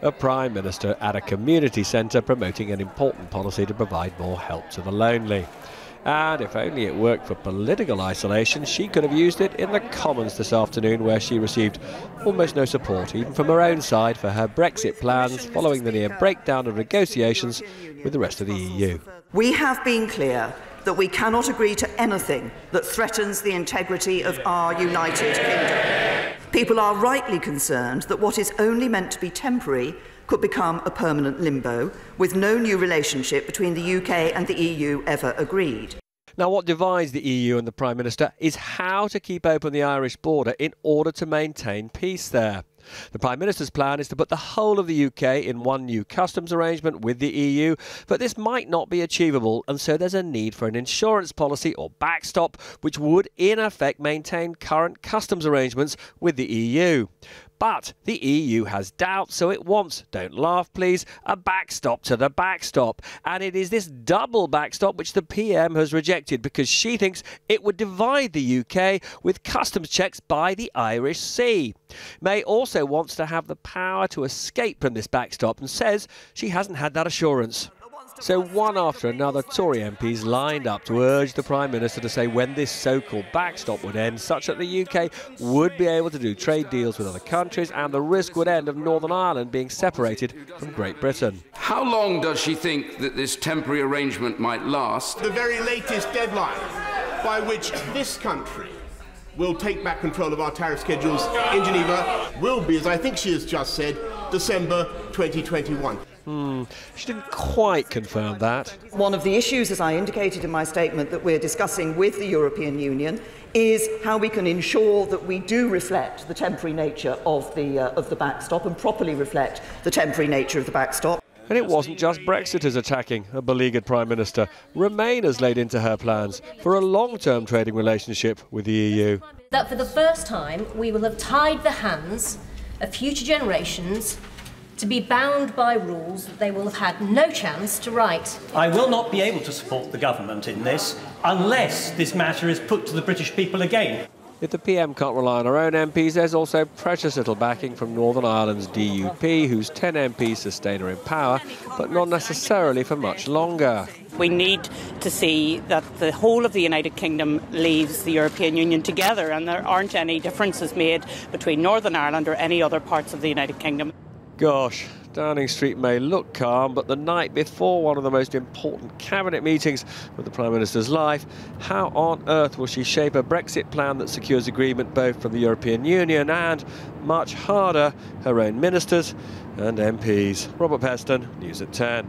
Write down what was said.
a Prime Minister at a community centre promoting an important policy to provide more help to the lonely. And if only it worked for political isolation, she could have used it in the Commons this afternoon, where she received almost no support, even from her own side, for her Brexit plans following the near breakdown of negotiations with the rest of the EU. We have been clear that we cannot agree to anything that threatens the integrity of our United Kingdom. People are rightly concerned that what is only meant to be temporary could become a permanent limbo, with no new relationship between the UK and the EU ever agreed. Now, what divides the EU and the Prime Minister is how to keep open the Irish border in order to maintain peace there. The Prime Minister's plan is to put the whole of the UK in one new customs arrangement with the EU, but this might not be achievable, and so there's a need for an insurance policy or backstop which would in effect maintain current customs arrangements with the EU. But the EU has doubts, so it wants, don't laugh please, a backstop to the backstop. And it is this double backstop which the PM has rejected, because she thinks it would divide the UK with customs checks by the Irish Sea. May also wants to have the power to escape from this backstop and says she hasn't had that assurance. So one after another, Tory MPs lined up to urge the Prime Minister to say when this so-called backstop would end, such that the UK would be able to do trade deals with other countries and the risk would end of Northern Ireland being separated from Great Britain. How long does she think that this temporary arrangement might last? The very latest deadline by which this country will take back control of our tariff schedules in Geneva will be, as I think she has just said, December 2021. She didn't quite confirm that. One of the issues, as I indicated in my statement, that we're discussing with the European Union is how we can ensure that we do reflect the temporary nature of the backstop and properly reflect the temporary nature of the backstop. And it wasn't just Brexiters attacking a beleaguered Prime Minister. Remain has laid into her plans for a long-term trading relationship with the EU. That for the first time we will have tied the hands of future generations to be bound by rules that they will have had no chance to write. I will not be able to support the government in this unless this matter is put to the British people again. If the PM can't rely on her own MPs, there's also precious little backing from Northern Ireland's DUP, whose 10 MPs sustain her in power, but not necessarily for much longer. We need to see that the whole of the United Kingdom leaves the European Union together, and there aren't any differences made between Northern Ireland or any other parts of the United Kingdom. Gosh, Downing Street may look calm, but the night before one of the most important cabinet meetings of the Prime Minister's life, how on earth will she shape a Brexit plan that secures agreement both from the European Union and, much harder, her own ministers and MPs? Robert Peston, News at 10.